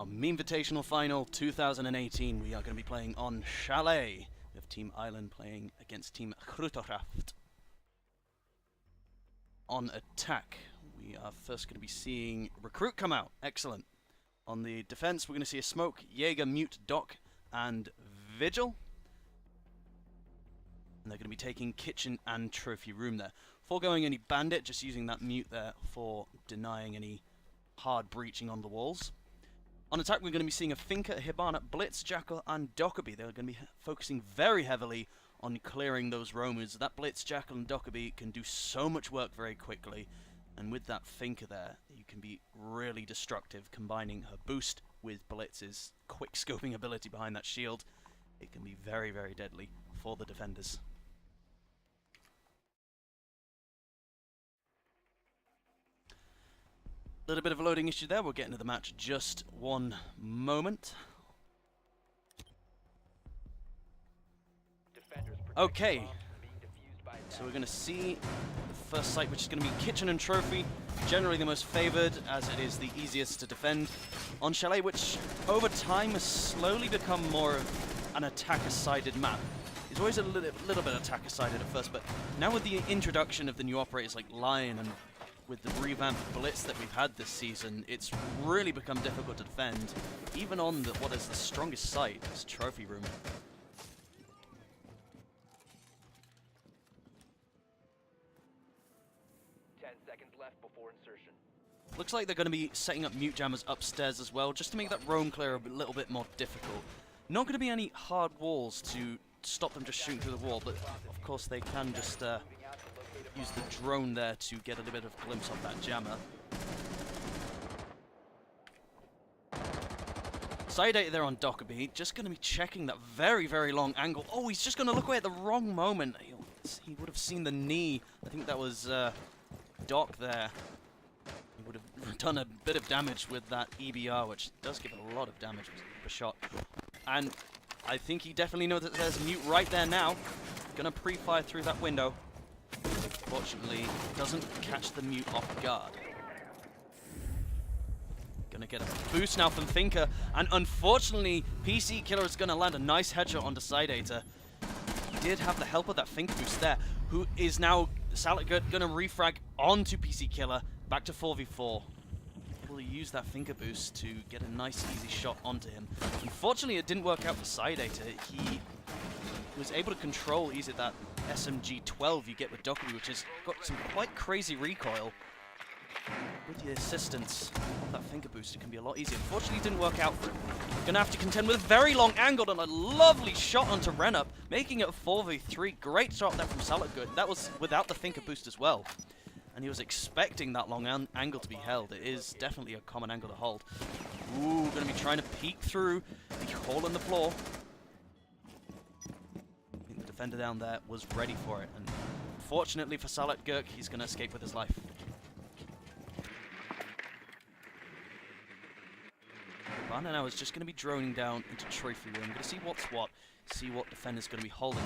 Our Memevitational Final 2018, we are going to be playing on Chalet. We have Team Island playing against Team Groothoraft. On attack, we are first going to be seeing Recruit come out. Excellent. On the defense, we're going to see a Smoke, Jaeger, Mute, Doc, and Vigil. And they're going to be taking Kitchen and Trophy Room there. Foregoing any Bandit, just using that Mute there for denying any hard breaching on the walls. On attack, we're going to be seeing a Finka, Hibana, Blitz, Jackal, and Dokkaebi. They're going to be focusing very heavily on clearing those roamers. That Blitz, Jackal, and Dokkaebi can do so much work very quickly. And with that Finka there, you can be really destructive, combining her boost with Blitz's quick scoping ability behind that shield. It can be very, very deadly for the defenders. Little bit of a loading issue there. We'll get into the match just one moment. Okay, so we're going to see the first site, which is going to be Kitchen and Trophy, generally the most favored as it is the easiest to defend. On Chalet, which over time has slowly become more of an attacker-sided map. It's always a little bit attacker-sided at first, but now with the introduction of the new operators like Lion and with the revamped Blitz that we've had this season, it's really become difficult to defend, even on what is the strongest site, this Trophy Room. Left before insertion. Looks like they're going to be setting up mute jammers upstairs as well, just to make that roam clear a little bit more difficult. Not going to be any hard walls to stop them just shooting through the wall, but of course they can just use the drone there to get a little bit of a glimpse of that jammer. Side 8 there on Dokkaebi, just going to be checking that very, very long angle. Oh, he's just going to look away at the wrong moment. He would have seen the knee. I think that was Doc there. He would have done a bit of damage with that EBR, which does give a lot of damage per shot. And I think he definitely knows that there's a mute right there now. Gonna pre-fire through that window. Fortunately, doesn't catch the mute off guard. Gonna get a boost now from Finka, and unfortunately, PC Killer is gonna land a nice headshot onto Sideator. He did have the help of that Finka boost there, who is now Salatgurt gonna refrag onto PC Killer, back to 4v4. Able to use that Finka boost to get a nice easy shot onto him. Unfortunately, it didn't work out for Sideator. He was able to control easily that SMG-12 you get with Dokkaebi, which has got some quite crazy recoil. With the assistance of that Finka boost, it can be a lot easier. Unfortunately, it didn't work out for him. Gonna have to contend with a very long angle and a lovely shot onto Renup, making it a 4v3. Great shot there from Salatgurt. That was without the Finka boost as well. And he was expecting that long angle to be held. It is definitely a common angle to hold. Ooh, gonna be trying to peek through the hole in the floor. I think the defender down there was ready for it. And fortunately for Salatgurt, he's gonna escape with his life. Hibana now is just going to be droning down into Trophy Room. Going to see what's what. See what defender's going to be holding.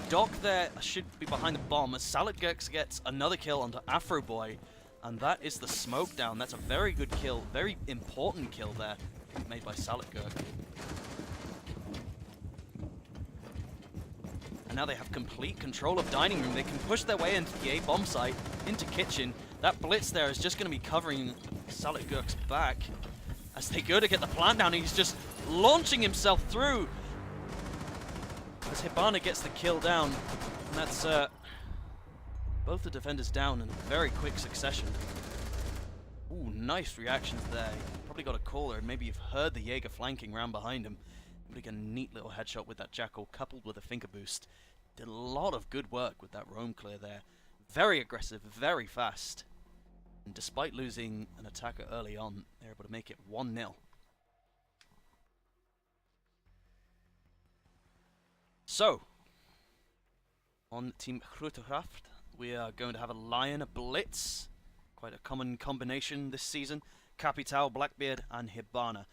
Doc there should be behind the bomb as Salatgurt gets another kill onto Afro Boy. And that is the smoke down. That's a very good kill. Very important kill there made by Salatgurt. And now they have complete control of Dining Room. They can push their way into the A-bomb site, into Kitchen. That Blitz there is just going to be covering Salatgurt's back. As they go to get the plant down, he's just launching himself through. As Hibana gets the kill down. And that's both the defenders down in very quick succession. Ooh, nice reactions there. Probably got a caller, and maybe you've heard the Jaeger flanking round behind him. Able to get a neat little headshot with that Jackal, coupled with a Finka boost. Did a lot of good work with that roam clear there. Very aggressive, very fast. And despite losing an attacker early on, they're able to make it 1-0. So, on Team Groothoraft, we are going to have a Lion, a Blitz. Quite a common combination this season. Capital, Blackbeard, and Hibana.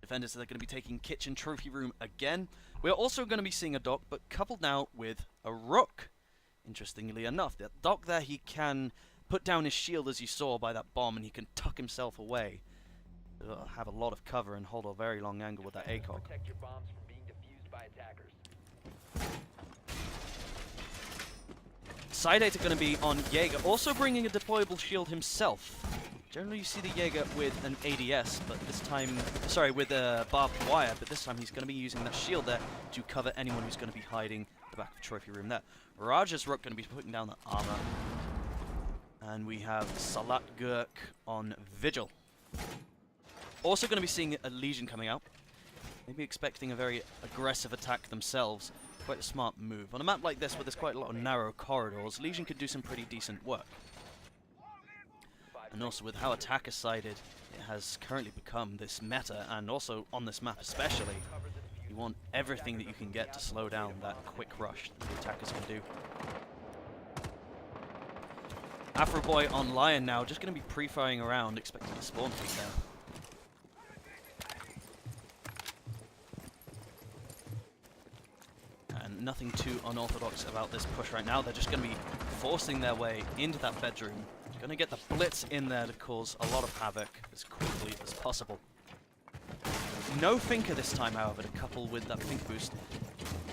Defenders that are going to be taking Kitchen Trophy Room again. We're also going to be seeing a Doc, but coupled now with a Rook. Interestingly enough, that Doc there, he can put down his shield as you saw by that bomb, and he can tuck himself away. have a lot of cover and hold a very long angle with that ACOG. Protect your bombs from being defused by attackers. Sidate are going to be on Jaeger, also bringing a deployable shield himself. Generally you see the Jaeger with an ADS, but this time, sorry, with a barbed wire, but this time he's going to be using that shield there to cover anyone who's going to be hiding at the back of the trophy room there. Raj's Rook going to be putting down the armor. And we have Salat Gurk on Vigil. Also going to be seeing a Legion coming out. Maybe expecting a very aggressive attack themselves. Quite a smart move. On a map like this where there's quite a lot of narrow corridors, Legion could do some pretty decent work. And also with how attacker-sided it has currently become, this meta, and also on this map especially, you want everything that you can get to slow down that quick rush that the attackers can do. Afro Boy on Lion now, just going to be pre-firing around, expecting a spawn peek there. And nothing too unorthodox about this push right now. They're just going to be forcing their way into that bedroom. Going to get the Blitz in there to cause a lot of havoc as quickly as possible. No Finker this time, however, to couple with that Fink boost.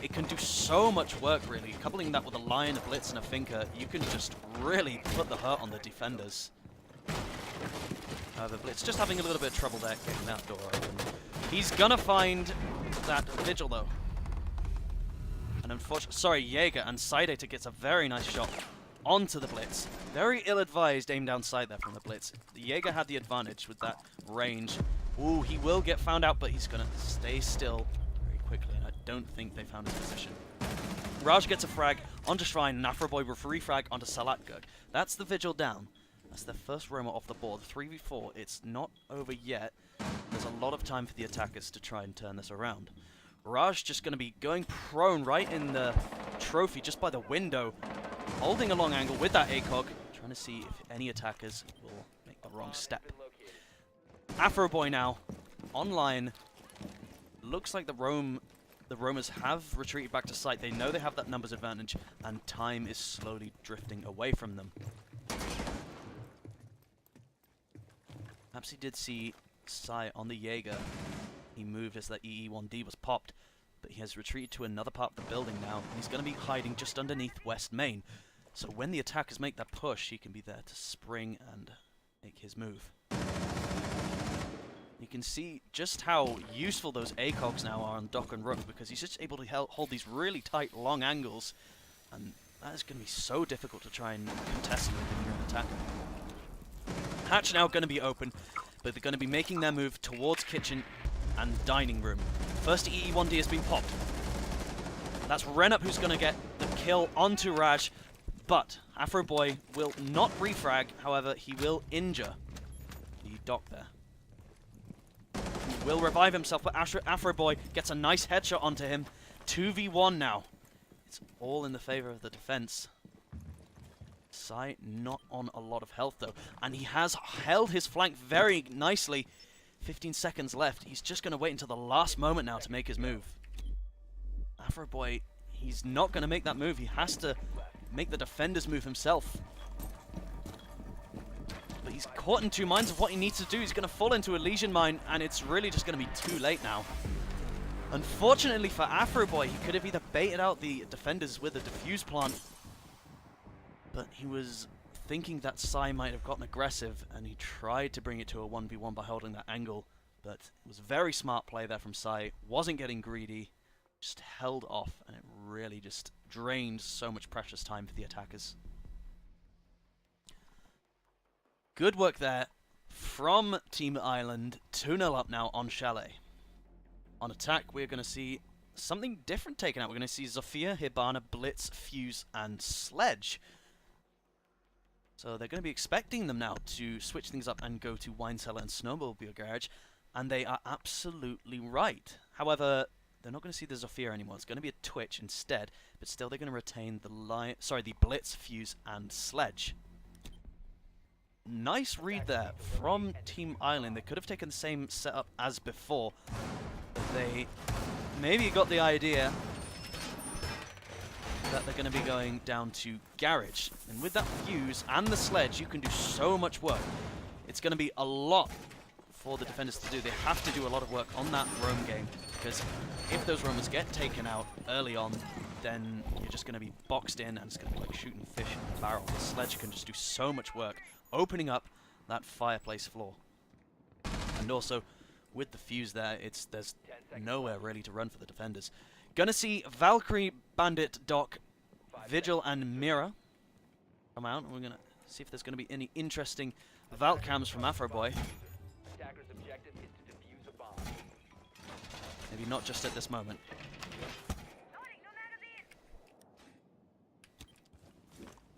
It can do so much work, really. Coupling that with a Lion, a Blitz, and a Finker, you can just really put the hurt on the defenders. However, Blitz just having a little bit of trouble there getting that door open. He's gonna find that Vigil, though. And unfortunately, sorry, Jaeger, and Sideator gets a very nice shot onto the Blitz. Very ill-advised aim down sight there from the Blitz. The Jaeger had the advantage with that range. Ooh, he will get found out, but he's gonna stay still very quickly, and I don't think they found his position. Raj gets a frag onto Shrine, and Afroboy with free frag onto Salat Gurk. That's the Vigil down. That's their first roamer off the board. 3v4, it's not over yet. There's a lot of time for the attackers to try and turn this around. Raj just going to be going prone right in the trophy, just by the window, holding a long angle with that ACOG, trying to see if any attackers will make the wrong step. Afro Boy now, online. Looks like the roamers have retreated back to site. They know they have that numbers advantage, and time is slowly drifting away from them. Perhaps he did see Sai on the Jaeger. He moved as that EE1D was popped, but he has retreated to another part of the building now, and he's going to be hiding just underneath West Main. So when the attackers make that push, he can be there to spring and make his move. You can see just how useful those ACOGs now are on Doc and Rook, because he's just able to hold these really tight, long angles, and that is going to be so difficult to try and contest with when you're an attacker. Hatch now going to be open, but they're going to be making their move towards kitchen and dining room. First EE1D has been popped. That's Renup who's going to get the kill onto Raj, but Afro Boy will not refrag, however, he will injure the Doc there. He will revive himself, but Afro Boy gets a nice headshot onto him. 2v1 now. It's all in the favor of the defense. Sai not on a lot of health though, and he has held his flank very nicely. 15 seconds left. He's just going to wait until the last moment now to make his move. Afro Boy, he's not going to make that move. He has to make the defenders move himself. But he's caught in two minds of what he needs to do. He's going to fall into a Legion mine, and it's really just going to be too late now. Unfortunately for Afro Boy, he could have either baited out the defenders with a defuse plant, but he was thinking that Sai might have gotten aggressive, and he tried to bring it to a 1v1 by holding that angle, but it was very smart play there from Sai. Wasn't getting greedy, just held off, and it really just drained so much precious time for the attackers. Good work there from Team Island. 2-0 up now on Chalet. On attack, we're going to see something different taken out. We're going to see Zofia, Hibana, Blitz, Fuse, and Sledge. So they're going to be expecting them now to switch things up and go to Wine Cellar and Snowmobile Garage, and they are absolutely right. However, they're not going to see the Zofia anymore. It's going to be a Twitch instead, but still they're going to retain the Blitz, Fuse, and Sledge. Nice read there from Team Island. They could have taken the same setup as before, but they maybe got the idea that they're going to be going down to Garage. And with that Fuse and the Sledge, you can do so much work. It's going to be a lot for the defenders to do. They have to do a lot of work on that roam game, because if those roamers get taken out early on, then you're just going to be boxed in, and it's going to be like shooting fish in a barrel. The sledge can just do so much work, opening up that fireplace floor. And also, with the fuse there, there's nowhere really to run for the defenders. Gonna see Valkyrie, Bandit, Doc, Vigil, and Mira come out. We're gonna see if there's gonna be any interesting Valk cams from Afro Boy. Attacker's objective is to defuse a bomb. Maybe not just at this moment.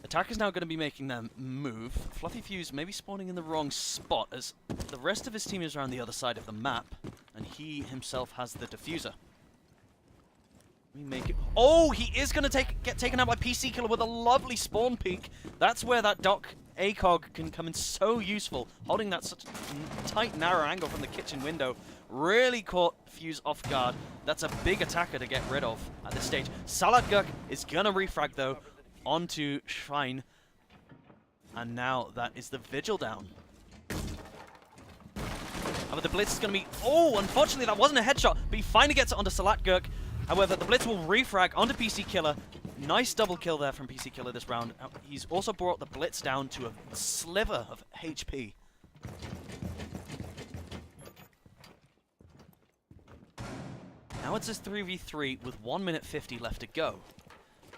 Attacker's now going to be making them move. Fluffy Fuse maybe spawning in the wrong spot, as the rest of his team is around the other side of the map, and he himself has the diffuser. Let me make it. Oh, he is going to get taken out by PC Killer with a lovely spawn peek. That's where that Doc ACOG can come in so useful. Holding that such a tight, narrow angle from the kitchen window really caught Fuse off guard. That's a big attacker to get rid of at this stage. Salad Guk is going to refrag, though, onto Shrine. And now that is the Vigil down. But the Blitz is going to be... Oh, unfortunately, that wasn't a headshot, but he finally gets it onto Salat Gurk. However, the Blitz will refrag onto PC Killer. Nice double kill there from PC Killer this round. He's also brought the Blitz down to a sliver of HP. Now it's a 3v3 with 1 minute 50 left to go.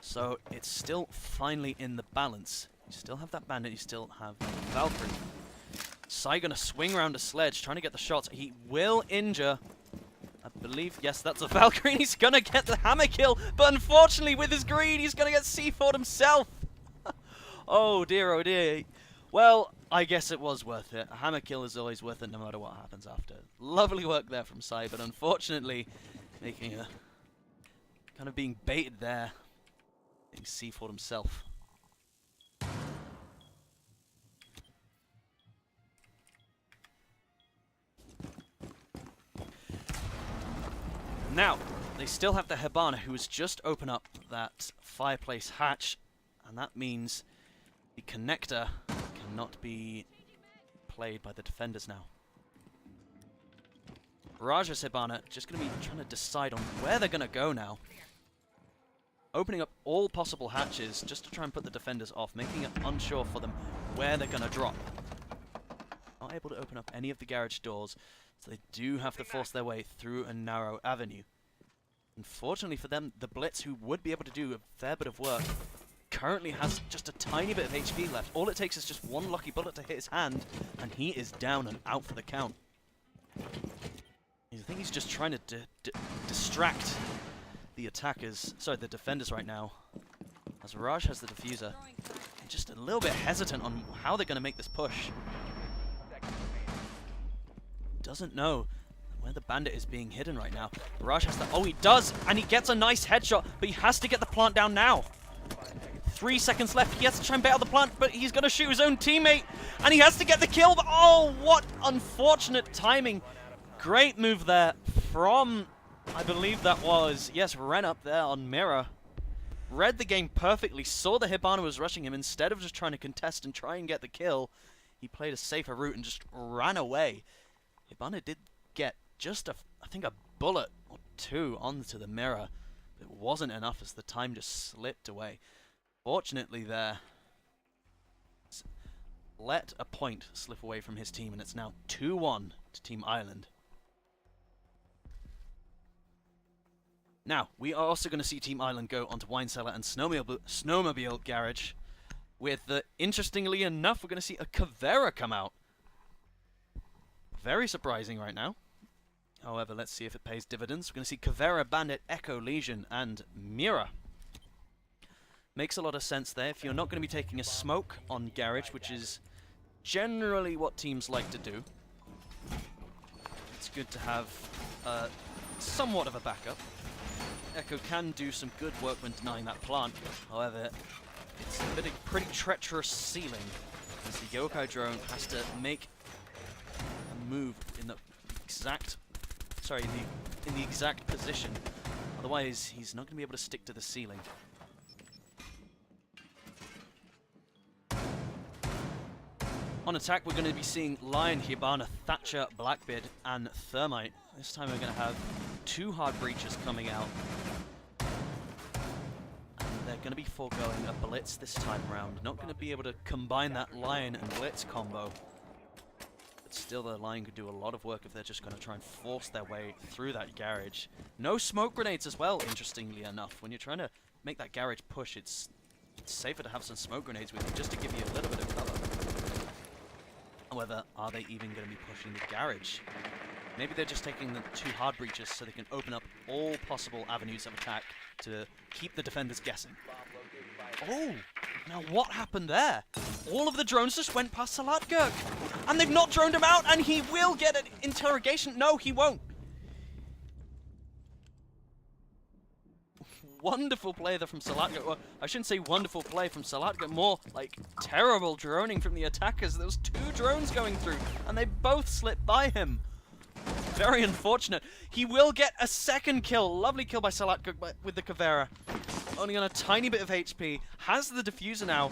So it's still finally in the balance. You still have that Bandit, you still have Valkyrie. Sai gonna swing around a sledge, trying to get the shots. He will injure, I believe, yes, that's a Valkyrie, and he's gonna get the hammer kill, but unfortunately with his greed, he's gonna get C4'd himself. Oh dear. Well, I guess it was worth it. A hammer kill is always worth it no matter what happens after. Lovely work there from Sai, but unfortunately, making a... kind of being baited there. Being C4'd himself. Now, they still have the Hibana, who has just opened up that fireplace hatch, and that means the connector cannot be played by the defenders now. Raja's Hibana just going to be trying to decide on where they're going to go now. Opening up all possible hatches just to try and put the defenders off, making it unsure for them where they're going to drop. Not able to open up any of the garage doors, so they do have to force their way through a narrow avenue. Unfortunately for them, the Blitz, who would be able to do a fair bit of work, currently has just a tiny bit of HP left. All it takes is just one lucky bullet to hit his hand, and he is down and out for the count. I think he's just trying to distract the attackers, sorry, the defenders right now, as Raj has the diffuser. And just a little bit hesitant on how they're going to make this push. Doesn't know where the Bandit is being hidden right now. Raj has the... Oh, he does! And he gets a nice headshot, but he has to get the plant down now. 3 seconds left. He has to try and bail the plant, but he's going to shoot his own teammate. And he has to get the kill. But oh, what unfortunate timing. Great move there from... I believe that was, yes, Ren up there on Mira. Read the game perfectly, saw the Hibana was rushing him. Instead of just trying to contest and try and get the kill, he played a safer route and just ran away. Hibana did get just, I think, a bullet or two onto the Mira. It wasn't enough as the time just slipped away. Fortunately there, let a point slip away from his team, and it's now 2-1 to Team Island. Now, we are also going to see Team Island go onto Wine Cellar and Snowmobile Garage, with, interestingly enough, we're going to see a Caveira come out. Very surprising right now. However, let's see if it pays dividends. We're going to see Caveira, Bandit, Echo, Legion, and Mira. Makes a lot of sense there. If you're not going to be taking a smoke on Garage, which is generally what teams like to do, it's good to have somewhat of a backup. Echo can do some good work when denying that plant. However, it's a pretty treacherous ceiling, as the Yokai drone has to make a move in the exact, in the exact position. Otherwise, he's not going to be able to stick to the ceiling. On attack, we're going to be seeing Lion, Hibana, Thatcher, Blackbeard, and Thermite. This time we're going to have 2 hard breaches coming out. And they're going to be foregoing a Blitz this time around. Not going to be able to combine that Lion and Blitz combo. But still, the Lion could do a lot of work if they're just going to try and force their way through that garage. No smoke grenades as well, interestingly enough. When you're trying to make that garage push, it's safer to have some smoke grenades with you just to give you a little bit of cover. However, are they even going to be pushing the garage? Maybe they're just taking the 2 hard breaches so they can open up all possible avenues of attack to keep the defenders guessing. Oh, now what happened there? All of the drones just went past Salatgurk, and they've not droned him out, and he will get an interrogation. No, he won't. Wonderful play there from Salatgurk. Well, I shouldn't say wonderful play from Salatgurk, more like terrible droning from the attackers. There was 2 drones going through, and they both slipped by him. Very unfortunate. He will get a second kill. Lovely kill by Salatgurk with the Kavera. Only on a tiny bit of HP. Has the diffuser now.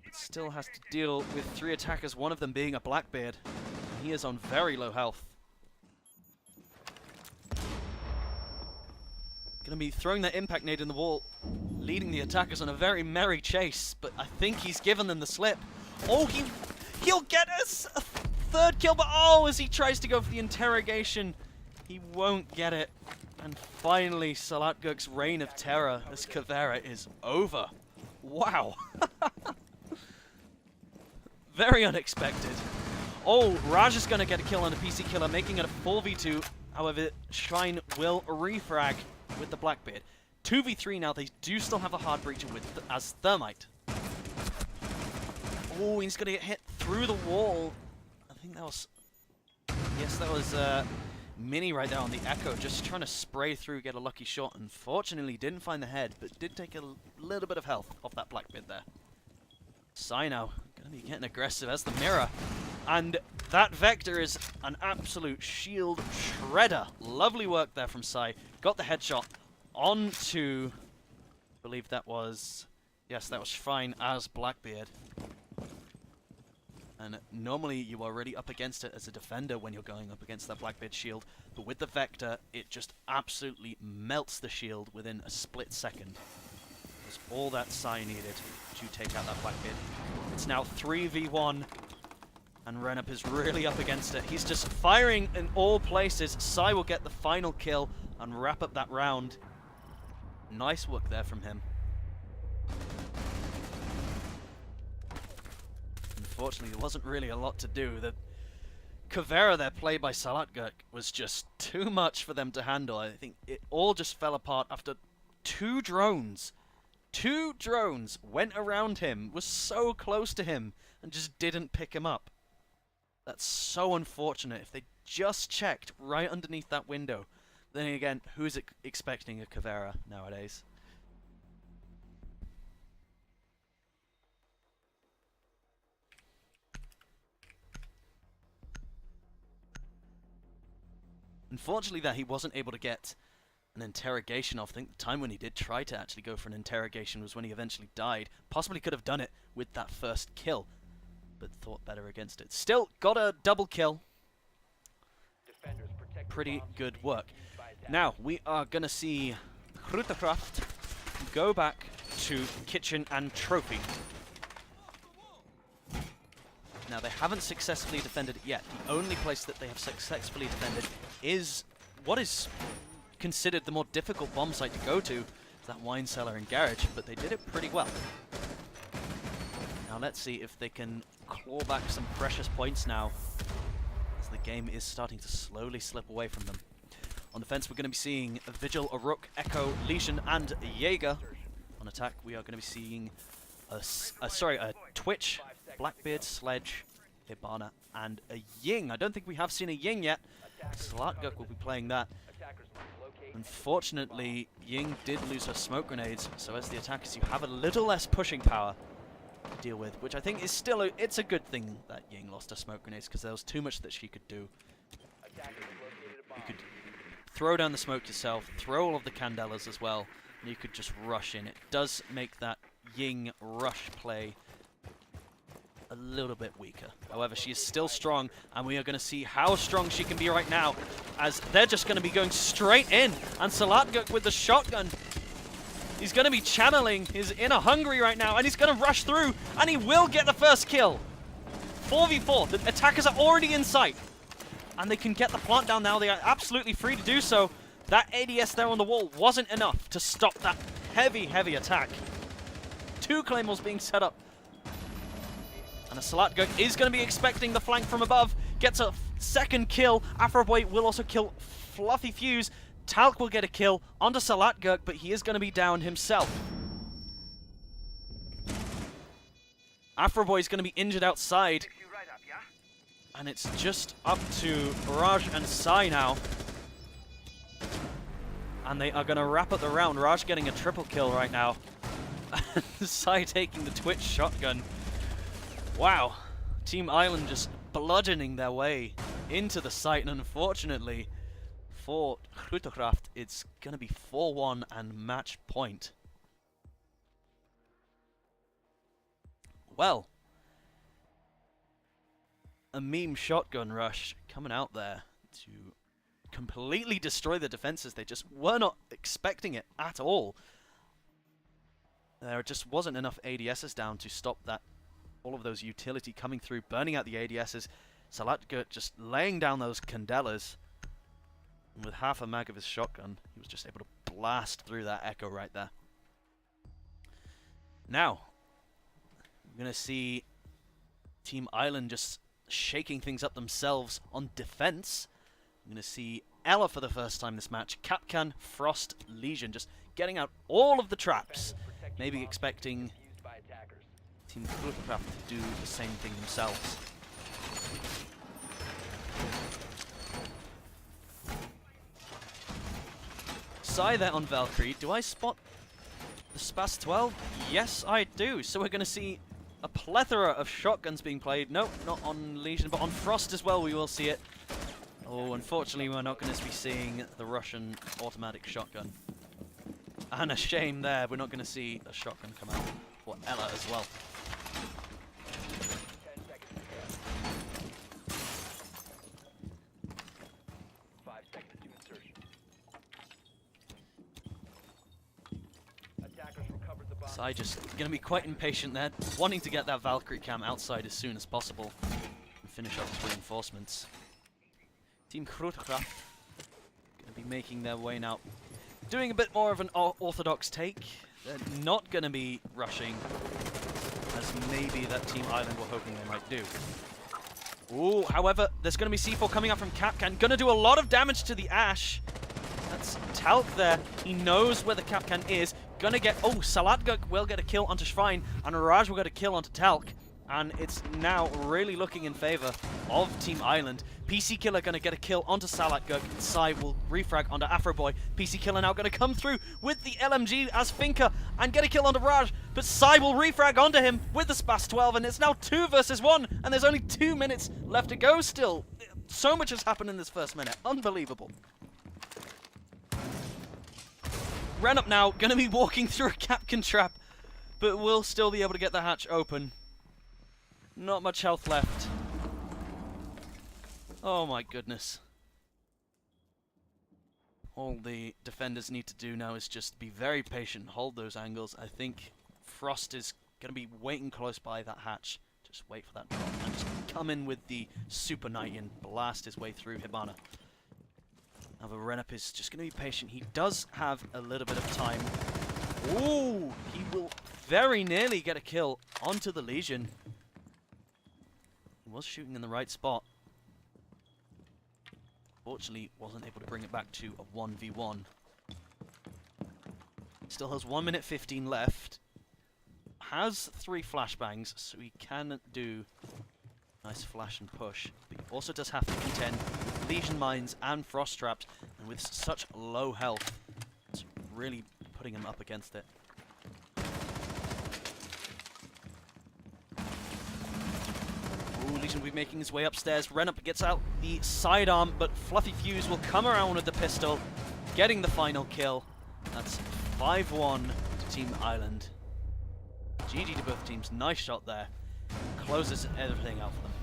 It still has to deal with 3 attackers, one of them being a Blackbeard. He is on very low health. Going to be throwing that impact nade in the wall, leading the attackers on a very merry chase, but I think he's given them the slip. Oh, he'll get us a 3rd kill, but oh, as he tries to go for the interrogation, he won't get it. And finally, Salatgurk's reign of terror as Kavera is over. Wow. Very unexpected. Oh, Raj is going to get a kill on a PC killer, making it a 4v2. However, Shrine will refrag with the Blackbeard. 2v3 now, they do still have a hard breacher with as Thermite. Oh, he's gonna get hit through the wall. I think that was... Yes, that was Mini right there on the Echo, just trying to spray through, get a lucky shot. Unfortunately, didn't find the head, but did take a little bit of health off that Blackbeard there. Sai now, gonna be getting aggressive as the Mirror. And that Vector is an absolute shield shredder. Lovely work there from Sai. Got the headshot onto, I believe that was, yes, that was fine as Blackbeard. And normally you are already up against it as a defender when you're going up against that Blackbeard shield. But with the Vector, it just absolutely melts the shield within a split second. That's all that Sai needed to take out that Blackbeard. It's now 3v1. And Renup is really up against it. He's just firing in all places. Sai will get the final kill and wrap up that round. Nice work there from him. Unfortunately, there wasn't really a lot to do. The Kavera there, played by Salatgurk, was just too much for them to handle. I think it all just fell apart after 2 drones. 2 drones went around him, was so close to him, and just didn't pick him up. That's so unfortunate. If they just checked right underneath that window. Then again, who's expecting a Kavera nowadays? Unfortunately that he wasn't able to get an interrogation off. I think the time when he did try to actually go for an interrogation was when he eventually died. Possibly could have done it with that first kill, but thought better against it. Still got a double kill. Pretty good work. Now we are going to see Hrutacraft go back to Kitchen and Trophy. Now they haven't successfully defended it yet. The only place that they have successfully defended is what is considered the more difficult bomb site to go to, that wine cellar and garage, but they did it pretty well. Now let's see if they can claw back some precious points now, as the game is starting to slowly slip away from them. On defense, we're going to be seeing Vigil, Uruk, Echo, Legion, and Jaeger. On attack, we are going to be seeing a Twitch, Blackbeard, Sledge, Hibana, and a Ying. I don't think we have seen a Ying yet. Salatgurk will be playing that. Unfortunately, Ying did lose her smoke grenades, so as the attackers, you have a little less pushing power to deal with, which I think is still it's a good thing that Ying lost her smoke grenades, because there was too much that she could do. You could throw down the smoke yourself, throw all of the candelas as well, and you could just rush in. It does make that Ying rush play a little bit weaker. However, she is still strong, and we are going to see how strong she can be right now, as they're just going to be going straight in. And Salatguk with the shotgun, he's going to be channeling his inner hungry right now, and he's going to rush through, and he will get the first kill. 4v4, the attackers are already in sight, and they can get the plant down now. They are absolutely free to do so. That ADS there on the wall wasn't enough to stop that heavy, heavy attack. 2 claymores being set up. And a Salatguk is going to be expecting the flank from above. Gets a second kill. Afroboy will also kill Fluffy Fuse. Talc will get a kill onto Salatguk, but he is going to be down himself. Afroboy is going to be injured outside. And it's just up to Raj and Sai now. And they are going to wrap up the round. Raj getting a triple kill right now. Sai taking the Twitch shotgun. Wow. Team Island just bludgeoning their way into the site. And unfortunately, for Grutokraft, it's going to be 4-1 and match point. Well, a meme shotgun rush coming out there to completely destroy the defenses. They just were not expecting it at all. There just wasn't enough ADSs down to stop that. All of those utility coming through, burning out the ADSs. Salatgurt just laying down those Candelas. And with half a mag of his shotgun, he was just able to blast through that Echo right there. Now, we're going to see Team Island just shaking things up themselves on defense. I'm going to see Ella for the first time this match. Kapkan, Frost, Legion just getting out all of the traps. Maybe expecting Team Grutokraft to do the same thing themselves. Sai there on Valkyrie. Do I spot the Spas 12? Yes, I do. So we're going to see a plethora of shotguns being played. No, not on Legion, but on Frost as well we will see it. Oh, unfortunately we're not going to be seeing the Russian automatic shotgun. And a shame there, we're not going to see a shotgun come out for Ella as well. 10 seconds to go. 5 seconds to insertion. Attackers recovered the bomb. Sai just going to be quite impatient there, wanting to get that Valkyrie cam outside as soon as possible and finish up his reinforcements. Team Grutokraft going to be making their way now, doing a bit more of an orthodox take. They're not going to be rushing as maybe that Team Island were hoping they might do. Ooh, however, there's going to be C4 coming up from Kapkan. Going to do a lot of damage to the Ash. That's Talc there. He knows where the Kapkan is. Going to get... Oh, Salatguk will get a kill onto Shrine, and Raj will get a kill onto Talc. And it's now really looking in favor of Team Island. PC Killer going to get a kill onto Salatguk. Sai will refrag onto Afroboy. PC Killer now going to come through with the LMG as Finka and get a kill onto Raj. But Sai will refrag onto him with the Spas 12. And it's now 2 versus 1. And there's only 2 minutes left to go still. So much has happened in this first minute. Unbelievable. Renup now going to be walking through a Kapkan trap. But will still be able to get the hatch open. Not much health left. Oh my goodness. All the defenders need to do now is just be very patient, hold those angles. I think Frost is going to be waiting close by that hatch. Just wait for that drop and just come in with the Super Knight and blast his way through Hibana. Now the Renup is just going to be patient. He does have a little bit of time. Ooh, he will very nearly get a kill onto the Legion. He was shooting in the right spot. Fortunately, wasn't able to bring it back to a 1v1. Still has 1 minute 15 left. Has 3 flashbangs, so he can do nice flash and push. But he also does have to contend with Legion Mines and Frost Traps, and with such low health, it's really putting him up against it. Legion will be making his way upstairs. Renup gets out the sidearm, but Fluffy Fuse will come around with the pistol, getting the final kill. That's 5-1 to Team Island. GG to both teams. Nice shot there. closes everything out for them.